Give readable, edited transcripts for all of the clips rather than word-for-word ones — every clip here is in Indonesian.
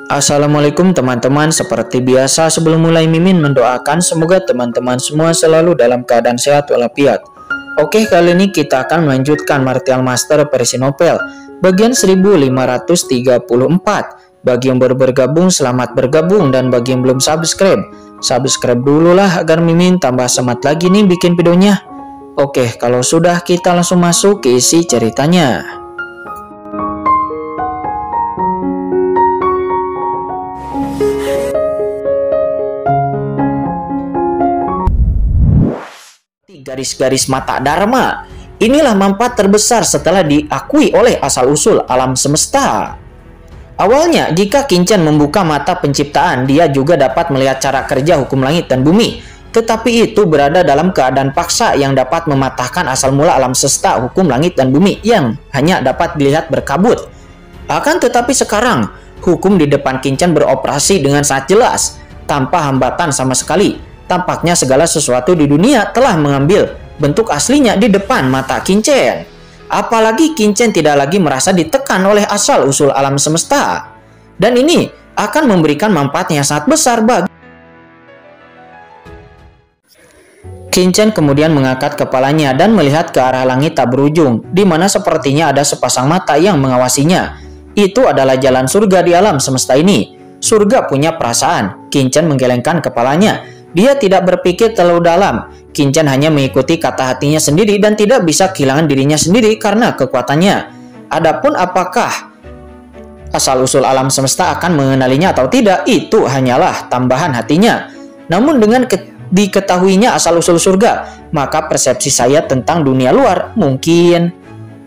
Assalamualaikum teman-teman, seperti biasa sebelum mulai Mimin mendoakan semoga teman-teman semua selalu dalam keadaan sehat walafiat. Oke, kali ini kita akan melanjutkan Martial Master versi novel bagian 1534. Bagi yang baru bergabung, selamat bergabung, dan bagi yang belum subscribe dulu lah agar Mimin tambah semangat lagi nih bikin videonya. Oke, kalau sudah kita langsung masuk ke isi ceritanya. Garis-garis mata Dharma. Inilah manfaat terbesar setelah diakui oleh asal-usul alam semesta. Awalnya, jika Kincen membuka mata penciptaan, dia juga dapat melihat cara kerja hukum langit dan bumi. Tetapi itu berada dalam keadaan paksa yang dapat mematahkan asal mula alam semesta hukum langit dan bumi yang hanya dapat dilihat berkabut. Akan tetapi sekarang, hukum di depan Kincen beroperasi dengan sangat jelas, tanpa hambatan sama sekali. Tampaknya segala sesuatu di dunia telah mengambil bentuk aslinya di depan mata Kincen. Apalagi Kincen tidak lagi merasa ditekan oleh asal-usul alam semesta. Dan ini akan memberikan manfaat yang sangat besar bagi Kincen. Kemudian mengangkat kepalanya dan melihat ke arah langit tak berujung, di mana sepertinya ada sepasang mata yang mengawasinya. Itu adalah jalan surga di alam semesta ini. Surga punya perasaan. Kincen menggelengkan kepalanya. Dia tidak berpikir terlalu dalam. Kincen hanya mengikuti kata hatinya sendiri dan tidak bisa kehilangan dirinya sendiri karena kekuatannya. Adapun apakah asal-usul alam semesta akan mengenalinya atau tidak, itu hanyalah tambahan hatinya. Namun dengan diketahuinya asal-usul surga, maka persepsi saya tentang dunia luar mungkin.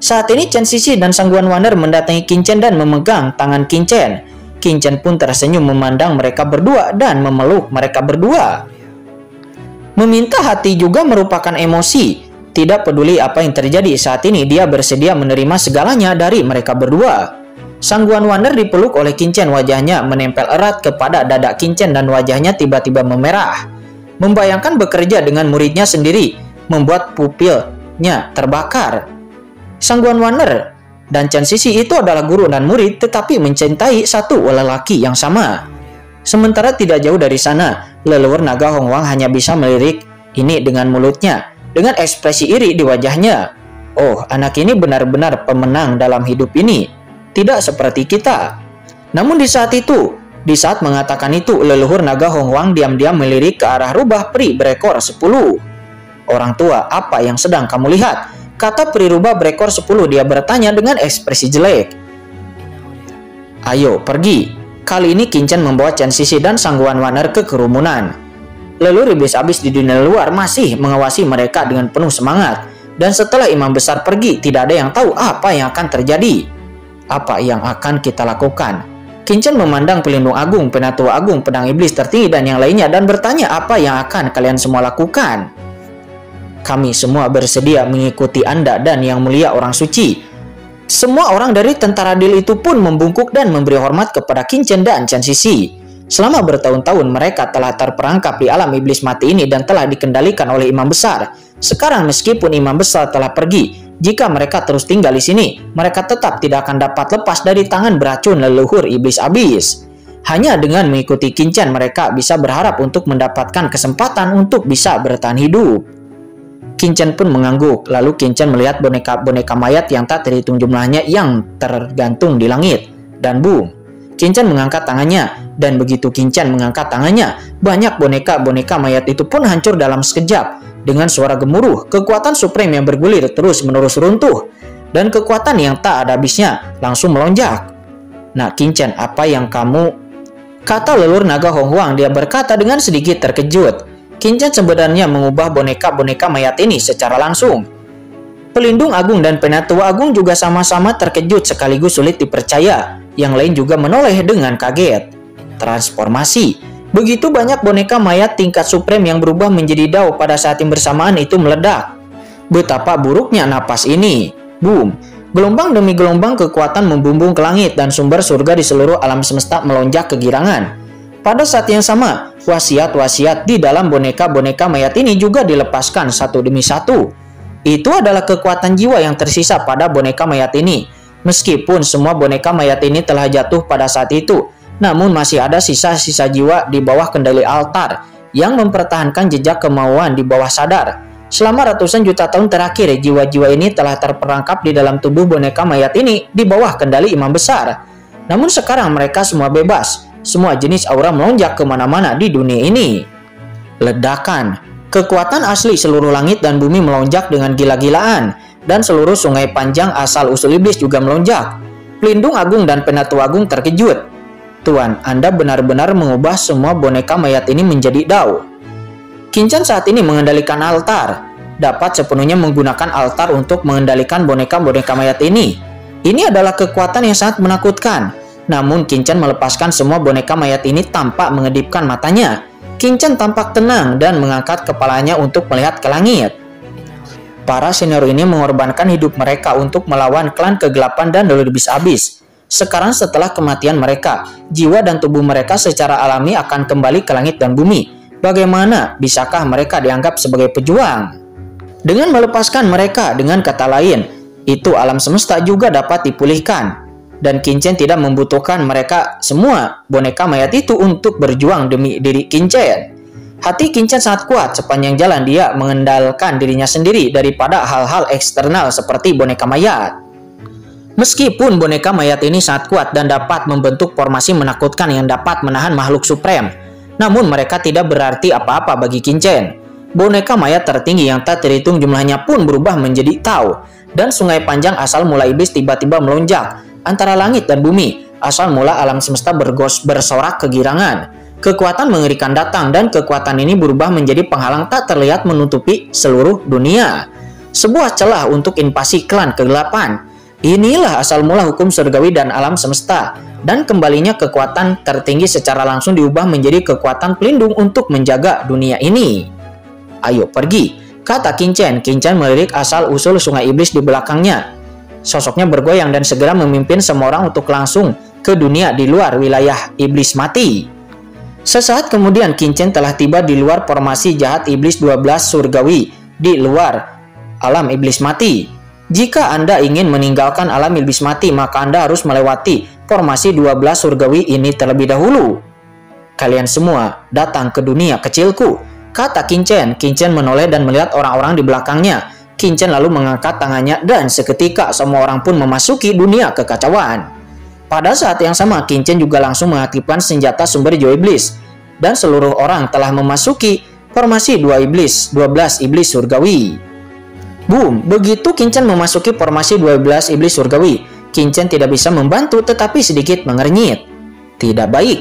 Saat ini Chen Sisi dan Sangguan Waner mendatangi Kincen dan memegang tangan Kincen. Kincen pun tersenyum memandang mereka berdua dan memeluk mereka berdua. Meminta hati juga merupakan emosi. Tidak peduli apa yang terjadi saat ini, dia bersedia menerima segalanya dari mereka berdua. Sangguan Waner dipeluk oleh Kincen, wajahnya menempel erat kepada dada Kincen dan wajahnya tiba-tiba memerah. Membayangkan bekerja dengan muridnya sendiri membuat pupilnya terbakar. Sangguan Waner dan Chen Sisi itu adalah guru dan murid, tetapi mencintai satu lelaki yang sama. Sementara tidak jauh dari sana, leluhur naga Hongwang hanya bisa melirik ini dengan mulutnya, dengan ekspresi iri di wajahnya. Oh, anak ini benar-benar pemenang dalam hidup ini, tidak seperti kita. Namun di saat mengatakan itu, leluhur naga Hongwang diam-diam melirik ke arah rubah peri berekor 10. Orang tua, apa yang sedang kamu lihat? Kata peri rubah berekor 10, dia bertanya dengan ekspresi jelek. Ayo, pergi. Kali ini Kincen membawa Chen Sisi dan Sangguan Waner ke kerumunan. Leluhur iblis abis di dunia luar masih mengawasi mereka dengan penuh semangat. Dan setelah imam besar pergi, tidak ada yang tahu apa yang akan terjadi. Apa yang akan kita lakukan? Kincen memandang pelindung agung, penatua agung, pedang iblis tertinggi dan yang lainnya dan bertanya apa yang akan kalian semua lakukan. Kami semua bersedia mengikuti Anda dan yang mulia orang suci. Semua orang dari tentara Dil itu pun membungkuk dan memberi hormat kepada Kincen dan Chen Sisi. Selama bertahun-tahun mereka telah terperangkap di alam iblis mati ini dan telah dikendalikan oleh imam besar. Sekarang meskipun imam besar telah pergi, jika mereka terus tinggal di sini, mereka tetap tidak akan dapat lepas dari tangan beracun leluhur iblis abis. Hanya dengan mengikuti Kincen mereka bisa berharap untuk mendapatkan kesempatan untuk bisa bertahan hidup. Kincen pun mengangguk, lalu Kincen melihat boneka-boneka mayat yang tak terhitung jumlahnya yang tergantung di langit. Dan boom, Kincen mengangkat tangannya, dan begitu Kincen mengangkat tangannya, banyak boneka-boneka mayat itu pun hancur dalam sekejap. Dengan suara gemuruh, kekuatan supreme yang bergulir terus-menerus runtuh, dan kekuatan yang tak ada habisnya langsung melonjak. Nah Kincen, apa yang kamu... Kata leluhur naga Hongwang, dia berkata dengan sedikit terkejut. Kincen sebenarnya mengubah boneka-boneka mayat ini secara langsung. Pelindung agung dan penatua agung juga sama-sama terkejut sekaligus sulit dipercaya. Yang lain juga menoleh dengan kaget. Transformasi. Begitu banyak boneka mayat tingkat supreme yang berubah menjadi dao pada saat yang bersamaan itu meledak. Betapa buruknya napas ini. Boom. Gelombang demi gelombang kekuatan membumbung ke langit dan sumber surga di seluruh alam semesta melonjak kegirangan. Pada saat yang sama, wasiat-wasiat di dalam boneka-boneka mayat ini juga dilepaskan satu demi satu. Itu adalah kekuatan jiwa yang tersisa pada boneka mayat ini. Meskipun semua boneka mayat ini telah jatuh pada saat itu, namun masih ada sisa-sisa jiwa di bawah kendali altar yang mempertahankan jejak kemauan di bawah sadar. Selama ratusan juta tahun terakhir, jiwa-jiwa ini telah terperangkap di dalam tubuh boneka mayat ini di bawah kendali imam besar. Namun sekarang mereka semua bebas. Semua jenis aura melonjak kemana-mana di dunia ini. Ledakan. Kekuatan asli seluruh langit dan bumi melonjak dengan gila-gilaan. Dan seluruh sungai panjang asal-usul iblis juga melonjak. Pelindung agung dan penatu agung terkejut. Tuan, Anda benar-benar mengubah semua boneka mayat ini menjadi dao. Kinchan saat ini mengendalikan altar. Dapat sepenuhnya menggunakan altar untuk mengendalikan boneka-boneka mayat ini. Ini adalah kekuatan yang sangat menakutkan. Namun Kinchan melepaskan semua boneka mayat ini tanpa mengedipkan matanya. Kinchan tampak tenang dan mengangkat kepalanya untuk melihat ke langit. Para senior ini mengorbankan hidup mereka untuk melawan klan kegelapan dan leluhur iblis abis. Sekarang setelah kematian mereka, jiwa dan tubuh mereka secara alami akan kembali ke langit dan bumi. Bagaimana bisakah mereka dianggap sebagai pejuang? Dengan melepaskan mereka, dengan kata lain, itu alam semesta juga dapat dipulihkan. Dan Kinchan tidak membutuhkan mereka semua boneka mayat itu untuk berjuang demi diri Kinchan. Hati Kinchan sangat kuat, sepanjang jalan dia mengendalikan dirinya sendiri daripada hal-hal eksternal seperti boneka mayat. Meskipun boneka mayat ini sangat kuat dan dapat membentuk formasi menakutkan yang dapat menahan makhluk suprem, namun mereka tidak berarti apa-apa bagi Kinchan. Boneka mayat tertinggi yang tak terhitung jumlahnya pun berubah menjadi tau, dan sungai panjang asal mula iblis tiba-tiba melonjak antara langit dan bumi. Asal mula alam semesta bersorak kegirangan. Kekuatan mengerikan datang dan kekuatan ini berubah menjadi penghalang tak terlihat menutupi seluruh dunia. Sebuah celah untuk invasi klan kegelapan. Inilah asal mula hukum surgawi dan alam semesta, dan kembalinya kekuatan tertinggi secara langsung diubah menjadi kekuatan pelindung untuk menjaga dunia ini. Ayo pergi, kata Kinchan. Kinchan melirik asal-usul sungai iblis di belakangnya. Sosoknya bergoyang dan segera memimpin semua orang untuk langsung ke dunia di luar wilayah iblis mati. Sesaat kemudian Kinchan telah tiba di luar formasi jahat iblis 12 surgawi di luar alam iblis mati. Jika Anda ingin meninggalkan alam iblis mati, maka Anda harus melewati formasi 12 surgawi ini terlebih dahulu. Kalian semua datang ke dunia kecilku, kata Kinchan. Kinchan menoleh dan melihat orang-orang di belakangnya. Kinchan lalu mengangkat tangannya dan seketika semua orang pun memasuki dunia kekacauan. Pada saat yang sama, Kinchan juga langsung mengaktifkan senjata sumber jiwa iblis. Dan seluruh orang telah memasuki formasi 12 iblis surgawi. Boom! Begitu Kinchan memasuki formasi 12 iblis surgawi, Kinchan tidak bisa membantu tetapi sedikit mengernyit. Tidak baik,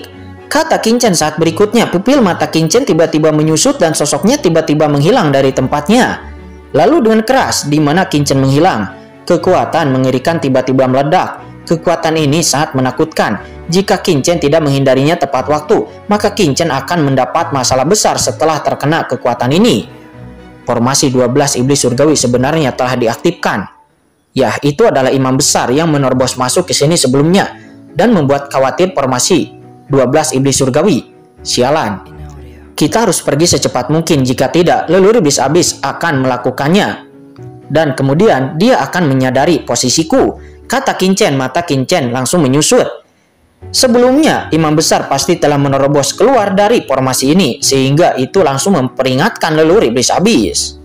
kata Kinchan saat berikutnya. Pupil mata Kinchan tiba-tiba menyusut dan sosoknya tiba-tiba menghilang dari tempatnya. Lalu dengan keras, di mana Kinchan menghilang, kekuatan mengerikan tiba-tiba meledak. Kekuatan ini sangat menakutkan. Jika Kinchan tidak menghindarinya tepat waktu, maka Kinchan akan mendapat masalah besar setelah terkena kekuatan ini. Formasi 12 iblis surgawi sebenarnya telah diaktifkan. Ya, itu adalah imam besar yang menerobos masuk ke sini sebelumnya dan membuat khawatir formasi 12 iblis surgawi. Sialan. Kita harus pergi secepat mungkin, jika tidak leluhur iblis abis akan melakukannya. Dan kemudian dia akan menyadari posisiku, kata Kinchan. Mata Kinchan langsung menyusut. Sebelumnya, imam besar pasti telah menerobos keluar dari formasi ini, sehingga itu langsung memperingatkan leluhur iblis abis.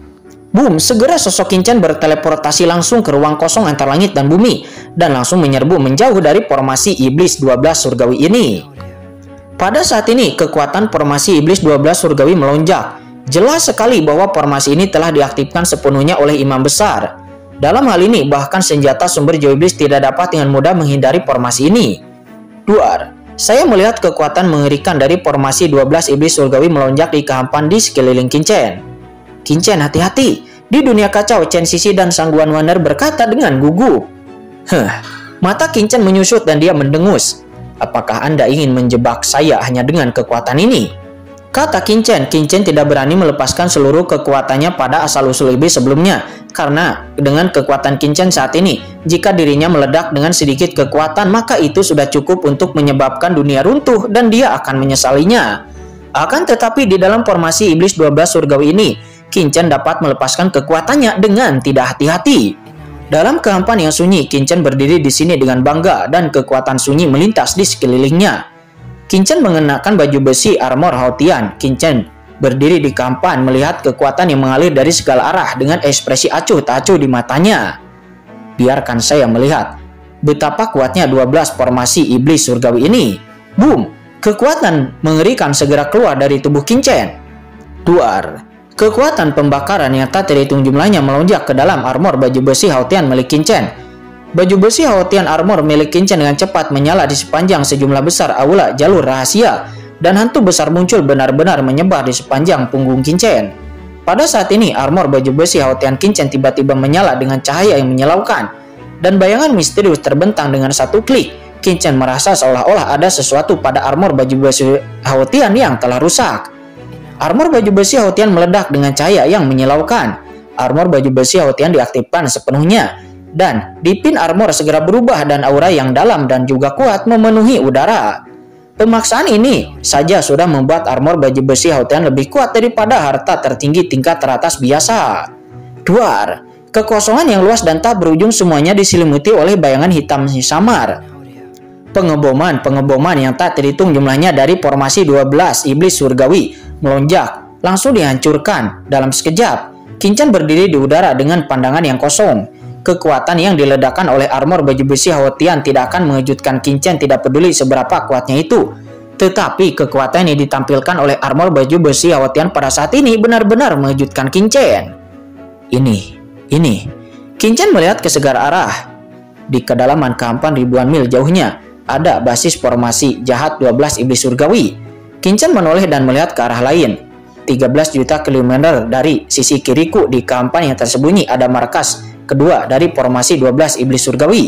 Boom! Segera sosok Kinchan berteleportasi langsung ke ruang kosong antara langit dan bumi, dan langsung menyerbu menjauh dari formasi iblis 12 surgawi ini. Pada saat ini, kekuatan formasi iblis 12 surgawi melonjak. Jelas sekali bahwa formasi ini telah diaktifkan sepenuhnya oleh imam besar. Dalam hal ini, bahkan senjata sumber jiwa iblis tidak dapat dengan mudah menghindari formasi ini. Duar, saya melihat kekuatan mengerikan dari formasi 12 iblis surgawi melonjak di kehampaan di sekeliling Kinchan. Kinchan, hati-hati. Di dunia kacau, Chen Sisi dan Sangguan Waner berkata dengan gugup. Mata Kinchan menyusut dan dia mendengus. Apakah Anda ingin menjebak saya hanya dengan kekuatan ini? Kata Kinchan. Kinchan tidak berani melepaskan seluruh kekuatannya pada asal-usul iblis sebelumnya. Karena dengan kekuatan Kinchan saat ini, jika dirinya meledak dengan sedikit kekuatan, maka itu sudah cukup untuk menyebabkan dunia runtuh dan dia akan menyesalinya. Akan tetapi di dalam formasi iblis 12 surgawi ini, Kinchan dapat melepaskan kekuatannya dengan tidak hati-hati. Dalam kehampaan yang sunyi, Kinchan berdiri di sini dengan bangga dan kekuatan sunyi melintas di sekelilingnya. Qinchen mengenakan baju besi armor Haotian. Qinchen berdiri di kampan melihat kekuatan yang mengalir dari segala arah dengan ekspresi acuh tak acuh di matanya. Biarkan saya melihat betapa kuatnya 12 formasi iblis surgawi ini. Boom! Kekuatan mengerikan segera keluar dari tubuh Qinchen. Duar! Kekuatan pembakaran yang tak terhitung jumlahnya melonjak ke dalam armor baju besi Haotian milik Qinchen. Baju besi Haotian armor milik Qinchen dengan cepat menyala di sepanjang sejumlah besar aula jalur rahasia, dan hantu besar muncul benar-benar menyebar di sepanjang punggung Qinchen. Pada saat ini, armor baju besi Haotian Qinchen tiba-tiba menyala dengan cahaya yang menyilaukan, dan bayangan misterius terbentang dengan satu klik. Qinchen merasa seolah-olah ada sesuatu pada armor baju besi Haotian yang telah rusak. Armor baju besi Haotian meledak dengan cahaya yang menyilaukan. Armor baju besi Haotian diaktifkan sepenuhnya, dan dipin armor segera berubah dan aura yang dalam dan juga kuat memenuhi udara. Pemaksaan ini saja sudah membuat armor baju besi Haotian lebih kuat daripada harta tertinggi tingkat teratas biasa. Duar! Kekosongan yang luas dan tak berujung semuanya diselimuti oleh bayangan hitam samar. Pengeboman yang tak terhitung jumlahnya dari formasi 12 iblis surgawi melonjak, langsung dihancurkan dalam sekejap. Qinchen berdiri di udara dengan pandangan yang kosong. Kekuatan yang diledakkan oleh armor baju besi Haotian tidak akan mengejutkan Qinchen, tidak peduli seberapa kuatnya itu. Tetapi kekuatan yang ditampilkan oleh armor baju besi Haotian pada saat ini benar-benar mengejutkan Qinchen. Ini. Qinchen melihat ke segala arah. Di kedalaman kampan ribuan mil jauhnya, ada basis formasi jahat 12 iblis surgawi. Qinchen menoleh dan melihat ke arah lain. 13 juta kilometer dari sisi kiriku di kampan yang tersembunyi ada markas kedua dari formasi 12 iblis surgawi.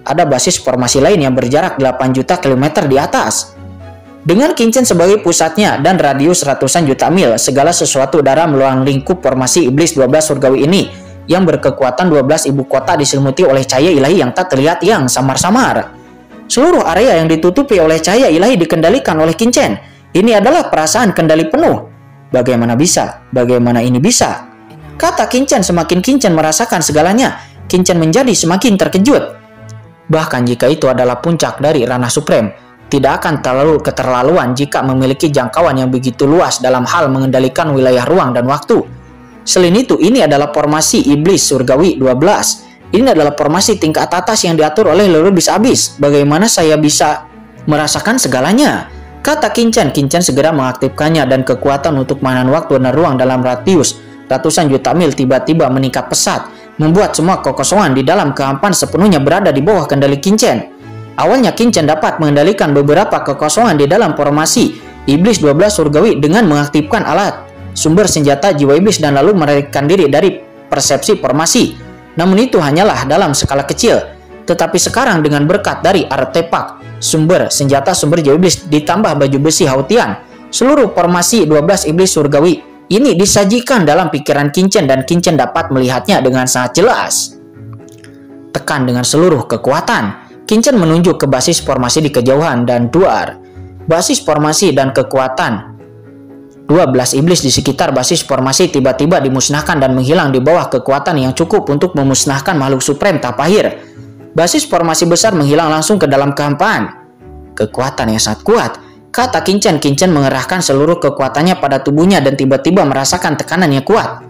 Ada basis formasi lain yang berjarak 8 juta kilometer di atas. Dengan Qinchen sebagai pusatnya dan radius ratusan juta mil, segala sesuatu dalam ruang lingkup formasi iblis 12 surgawi ini yang berkekuatan 12 ibu kota diselimuti oleh cahaya ilahi yang tak terlihat yang samar-samar. Seluruh area yang ditutupi oleh cahaya ilahi dikendalikan oleh Qinchen. Ini adalah perasaan kendali penuh. Bagaimana bisa? Bagaimana ini bisa? Kata Qinchen. Semakin Qinchen merasakan segalanya, Qinchen menjadi semakin terkejut. Bahkan jika itu adalah puncak dari ranah supreme, tidak akan terlalu keterlaluan jika memiliki jangkauan yang begitu luas dalam hal mengendalikan wilayah ruang dan waktu. Selain itu, ini adalah formasi iblis surgawi 12. Ini adalah formasi tingkat atas yang diatur oleh leluhur bis abis. Bagaimana saya bisa merasakan segalanya? Kata Qinchen. Qinchen segera mengaktifkannya dan kekuatan untuk mainan waktu dan ruang dalam radius ratusan juta mil tiba-tiba meningkat pesat, membuat semua kekosongan di dalam kehampan sepenuhnya berada di bawah kendali Qinchen. Awalnya Qinchen dapat mengendalikan beberapa kekosongan di dalam formasi iblis 12 surgawi dengan mengaktifkan alat sumber senjata jiwa iblis dan lalu melarikan diri dari persepsi formasi. Namun itu hanyalah dalam skala kecil. Tetapi sekarang dengan berkat dari artefak sumber senjata sumber jiwa iblis ditambah baju besi Haotian, seluruh formasi 12 iblis surgawi ini disajikan dalam pikiran Qinchen dan Qinchen dapat melihatnya dengan sangat jelas. Tekan dengan seluruh kekuatan. Qinchen menunjuk ke basis formasi di kejauhan dan duar. Basis formasi dan kekuatan 12 iblis di sekitar basis formasi tiba-tiba dimusnahkan dan menghilang di bawah kekuatan yang cukup untuk memusnahkan makhluk supreme Tapahir. Basis formasi besar menghilang langsung ke dalam kehampaan. Kekuatan yang sangat kuat, kata Qinchen. Qinchen mengerahkan seluruh kekuatannya pada tubuhnya dan tiba-tiba merasakan tekanan yang kuat.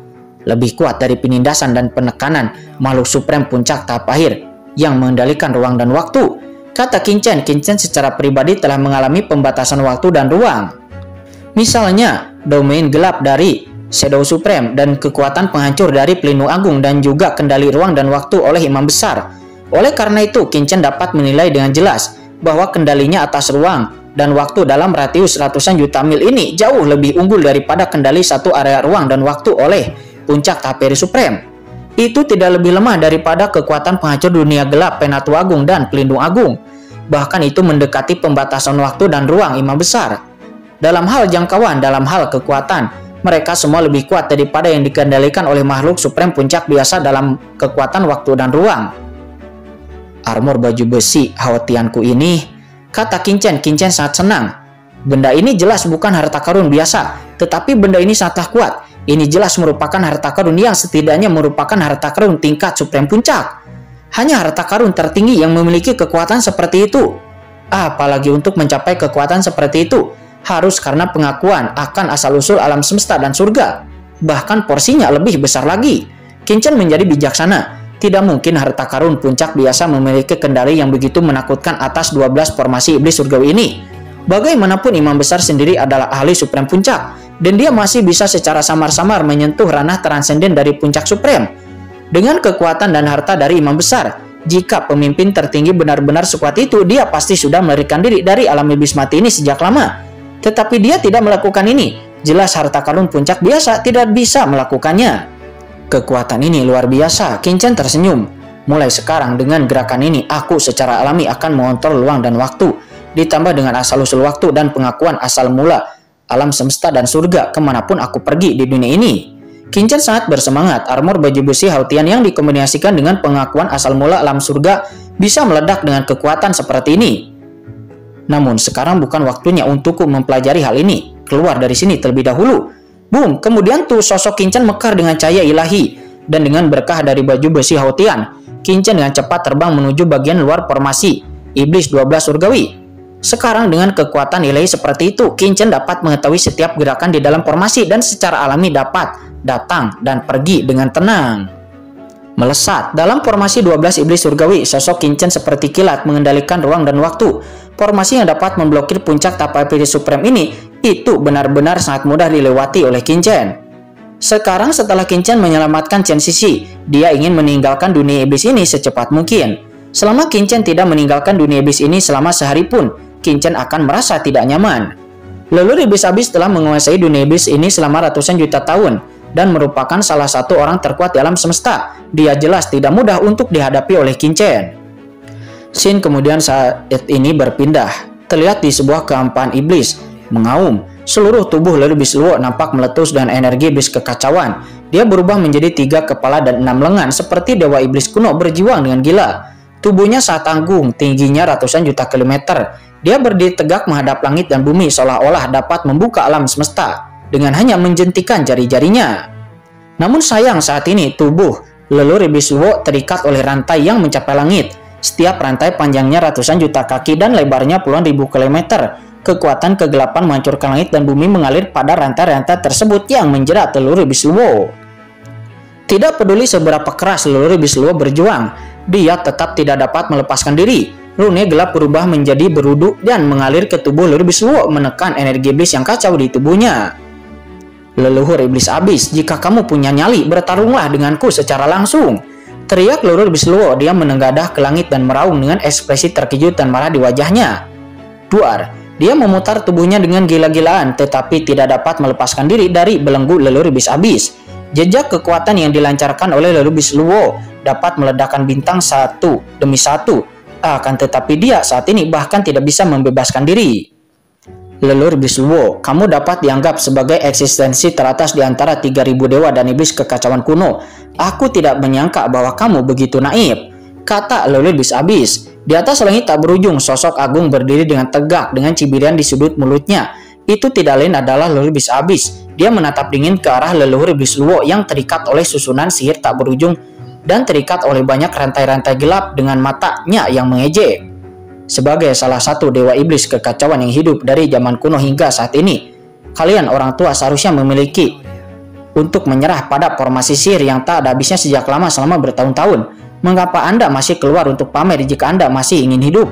Lebih kuat dari penindasan dan penekanan makhluk supreme puncak Tapahir yang mengendalikan ruang dan waktu. Kata Qinchen. Qinchen secara pribadi telah mengalami pembatasan waktu dan ruang. Misalnya, domain gelap dari Shadow Supreme dan kekuatan penghancur dari Pelindung Agung dan juga kendali ruang dan waktu oleh Imam Besar. Oleh karena itu, Qinchen dapat menilai dengan jelas bahwa kendalinya atas ruang dan waktu dalam radius ratusan juta mil ini jauh lebih unggul daripada kendali satu area ruang dan waktu oleh puncak Tapahir Supreme. Itu tidak lebih lemah daripada kekuatan penghancur dunia gelap Penatu Agung dan Pelindung Agung. Bahkan itu mendekati pembatasan waktu dan ruang Imam Besar. Dalam hal jangkauan, dalam hal kekuatan, mereka semua lebih kuat daripada yang dikendalikan oleh makhluk supreme puncak biasa dalam kekuatan waktu dan ruang. Armor baju besi Haotianku ini, kata Qinchen. Qinchen sangat senang. Benda ini jelas bukan harta karun biasa, tetapi benda ini sangatlah kuat. Ini jelas merupakan harta karun yang setidaknya merupakan harta karun tingkat supreme puncak. Hanya harta karun tertinggi yang memiliki kekuatan seperti itu. Apalagi untuk mencapai kekuatan seperti itu, harus karena pengakuan akan asal-usul alam semesta dan surga. Bahkan porsinya lebih besar lagi. Qin-Chen menjadi bijaksana. Tidak mungkin harta karun puncak biasa memiliki kendali yang begitu menakutkan atas 12 formasi iblis surgawi ini. Bagaimanapun imam besar sendiri adalah ahli suprem puncak, dan dia masih bisa secara samar-samar menyentuh ranah transenden dari puncak suprem. Dengan kekuatan dan harta dari imam besar, jika pemimpin tertinggi benar-benar sekuat itu, dia pasti sudah melarikan diri dari alam iblis mati ini sejak lama. Tetapi dia tidak melakukan ini. Jelas harta karun puncak biasa tidak bisa melakukannya. Kekuatan ini luar biasa. Qin-Chen tersenyum. Mulai sekarang dengan gerakan ini, aku secara alami akan mengontrol ruang dan waktu. Ditambah dengan asal-usul waktu dan pengakuan asal mula alam semesta dan surga kemanapun aku pergi di dunia ini. Qin-Chen sangat bersemangat. Armor baju besi Haotian yang dikombinasikan dengan pengakuan asal mula alam surga bisa meledak dengan kekuatan seperti ini. Namun sekarang bukan waktunya untukku mempelajari hal ini. Keluar dari sini terlebih dahulu. Boom, kemudian tuh sosok Qin-Chen mekar dengan cahaya ilahi. Dan dengan berkah dari baju besi Haotian, Qin-Chen dengan cepat terbang menuju bagian luar formasi Iblis 12 Surgawi. Sekarang dengan kekuatan ilahi seperti itu, Qin-Chen dapat mengetahui setiap gerakan di dalam formasi dan secara alami dapat datang dan pergi dengan tenang. Melesat dalam formasi 12 iblis surgawi, sosok Qin-Chen seperti kilat mengendalikan ruang dan waktu. Formasi yang dapat memblokir puncak tapak iblis suprem ini itu benar-benar sangat mudah dilewati oleh Qin-Chen. Sekarang setelah Qin-Chen menyelamatkan Chen Sisi, dia ingin meninggalkan dunia iblis ini secepat mungkin. Selama Qin-Chen tidak meninggalkan dunia iblis ini selama sehari pun, Qin-Chen akan merasa tidak nyaman. Leluhur iblis abis telah menguasai dunia iblis ini selama ratusan juta tahun dan merupakan salah satu orang terkuat di alam semesta. Dia jelas tidak mudah untuk dihadapi oleh Qin-Chen. Scene kemudian saat ini berpindah. Terlihat di sebuah kehampaan iblis mengaum. Seluruh tubuh leluhur iblis Luo nampak meletus dengan energi iblis kekacauan. Dia berubah menjadi 3 kepala dan 6 lengan seperti dewa iblis kuno berjiwang dengan gila. Tubuhnya sangat tanggung, tingginya ratusan juta kilometer. Dia berdiri tegak menghadap langit dan bumi seolah-olah dapat membuka alam semesta dengan hanya menjentikan jari-jarinya. Namun sayang saat ini tubuh leluhur iblis Luo terikat oleh rantai yang mencapai langit. Setiap rantai panjangnya ratusan juta kaki dan lebarnya puluhan ribu kilometer. Kekuatan kegelapan menghancurkan langit dan bumi mengalir pada rantai-rantai tersebut yang menjerat leluhur iblis Luo. Tidak peduli seberapa keras leluhur iblis Luo berjuang, dia tetap tidak dapat melepaskan diri. Rune gelap berubah menjadi berudu dan mengalir ke tubuh leluhur iblis Luo, menekan energi iblis yang kacau di tubuhnya. Leluhur iblis abis, jika kamu punya nyali, bertarunglah denganku secara langsung. Teriak leluhur iblis Luo. Dia menengadah ke langit dan meraung dengan ekspresi terkejut dan marah di wajahnya. Duar, dia memutar tubuhnya dengan gila-gilaan, tetapi tidak dapat melepaskan diri dari belenggu leluhur iblis abis. Jejak kekuatan yang dilancarkan oleh leluhur iblis Luo dapat meledakkan bintang satu demi satu. Akan tetapi dia saat ini bahkan tidak bisa membebaskan diri. Leluhur iblis Luo, kamu dapat dianggap sebagai eksistensi teratas di antara 3000 dewa dan iblis kekacauan kuno. Aku tidak menyangka bahwa kamu begitu naif, kata leluhur iblis abis. Di atas langit tak berujung, sosok agung berdiri dengan tegak dengan cibiran di sudut mulutnya. Itu tidak lain adalah leluhur iblis abis. Dia menatap dingin ke arah leluhur iblis Luo yang terikat oleh susunan sihir tak berujung dan terikat oleh banyak rantai-rantai gelap dengan matanya yang mengejek. Sebagai salah satu dewa iblis kekacauan yang hidup dari zaman kuno hingga saat ini, kalian orang tua seharusnya memiliki untuk menyerah pada formasi sihir yang tak ada habisnya sejak lama selama bertahun-tahun. Mengapa Anda masih keluar untuk pamer jika Anda masih ingin hidup?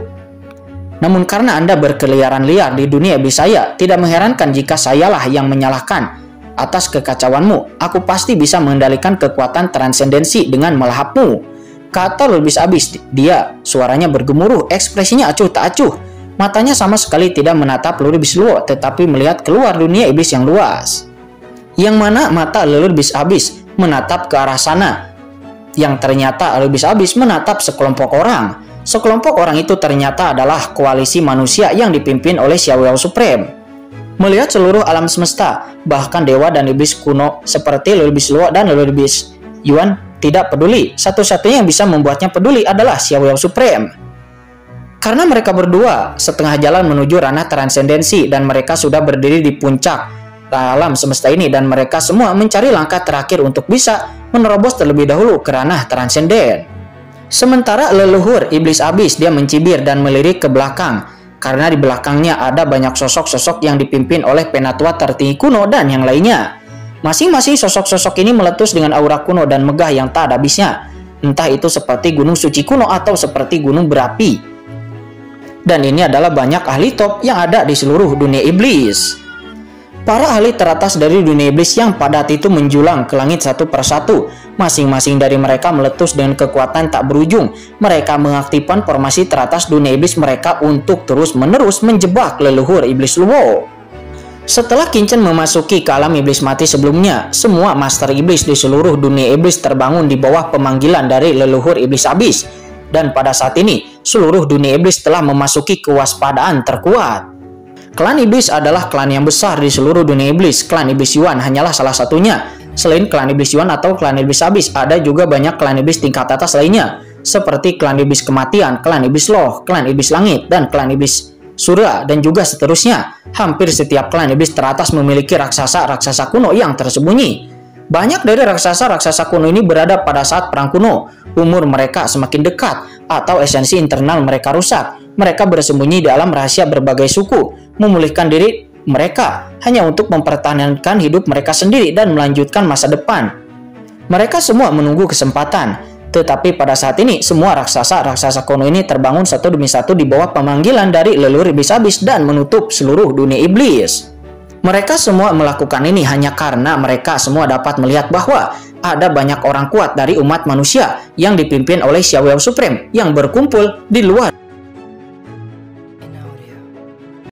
Namun karena Anda berkeliaran liar di dunia iblis saya, tidak mengherankan jika sayalah yang menyalahkan atas kekacauanmu. Aku pasti bisa mengendalikan kekuatan transendensi dengan melahapmu, kata leluhur iblis abis. Dia suaranya bergemuruh, ekspresinya acuh tak acuh. Matanya sama sekali tidak menatap leluhur iblis Luo, tetapi melihat keluar dunia iblis yang luas. Yang mana mata leluhur iblis abis menatap ke arah sana, yang ternyata leluhur iblis abis menatap sekelompok orang. Sekelompok orang itu ternyata adalah koalisi manusia yang dipimpin oleh Xiaoyao Supreme. Melihat seluruh alam semesta, bahkan dewa dan iblis kuno seperti leluhur iblis Luo dan leluhur iblis Yuan tidak peduli. Satu-satunya yang bisa membuatnya peduli adalah Xiaoyao Supreme. Karena mereka berdua setengah jalan menuju ranah transendensi dan mereka sudah berdiri di puncak alam semesta ini, dan mereka semua mencari langkah terakhir untuk bisa menerobos terlebih dahulu ke ranah transenden. Sementara leluhur iblis abis dia mencibir dan melirik ke belakang. karena di belakangnya ada banyak sosok-sosok yang dipimpin oleh penatua tertinggi kuno dan yang lainnya. Masing-masing sosok-sosok ini meletus dengan aura kuno dan megah yang tak ada habisnya. Entah itu seperti gunung suci kuno atau seperti gunung berapi. Dan ini adalah banyak ahli top yang ada di seluruh dunia iblis. Para ahli teratas dari dunia iblis yang padat itu menjulang ke langit satu persatu. Masing-masing dari mereka meletus dengan kekuatan tak berujung. Mereka mengaktifkan formasi teratas dunia iblis mereka untuk terus-menerus menjebak leluhur iblis Luo. Setelah Qin memasuki ke alam iblis mati sebelumnya, semua master iblis di seluruh dunia iblis terbangun di bawah pemanggilan dari leluhur iblis abis. Dan pada saat ini, seluruh dunia iblis telah memasuki kewaspadaan terkuat. Klan iblis adalah klan yang besar di seluruh dunia iblis. Klan iblis Yuan hanyalah salah satunya. Selain klan iblis Yuan atau klan iblis abis, ada juga banyak klan iblis tingkat atas lainnya, seperti klan iblis kematian, klan iblis loh, klan iblis langit, dan klan iblis surya, dan juga seterusnya. Hampir setiap klan iblis teratas memiliki raksasa-raksasa kuno yang tersembunyi. Banyak dari raksasa-raksasa kuno ini berada pada saat perang kuno. Umur mereka semakin dekat, atau esensi internal mereka rusak. Mereka bersembunyi dalam rahasia berbagai suku, memulihkan diri mereka hanya untuk mempertahankan hidup mereka sendiri dan melanjutkan masa depan. Mereka semua menunggu kesempatan, tetapi pada saat ini semua raksasa-raksasa kuno ini terbangun satu demi satu di bawah pemanggilan dari leluhur iblis abis dan menutup seluruh dunia iblis. Mereka semua melakukan ini hanya karena mereka semua dapat melihat bahwa ada banyak orang kuat dari umat manusia yang dipimpin oleh Xiao Supreme yang berkumpul di luar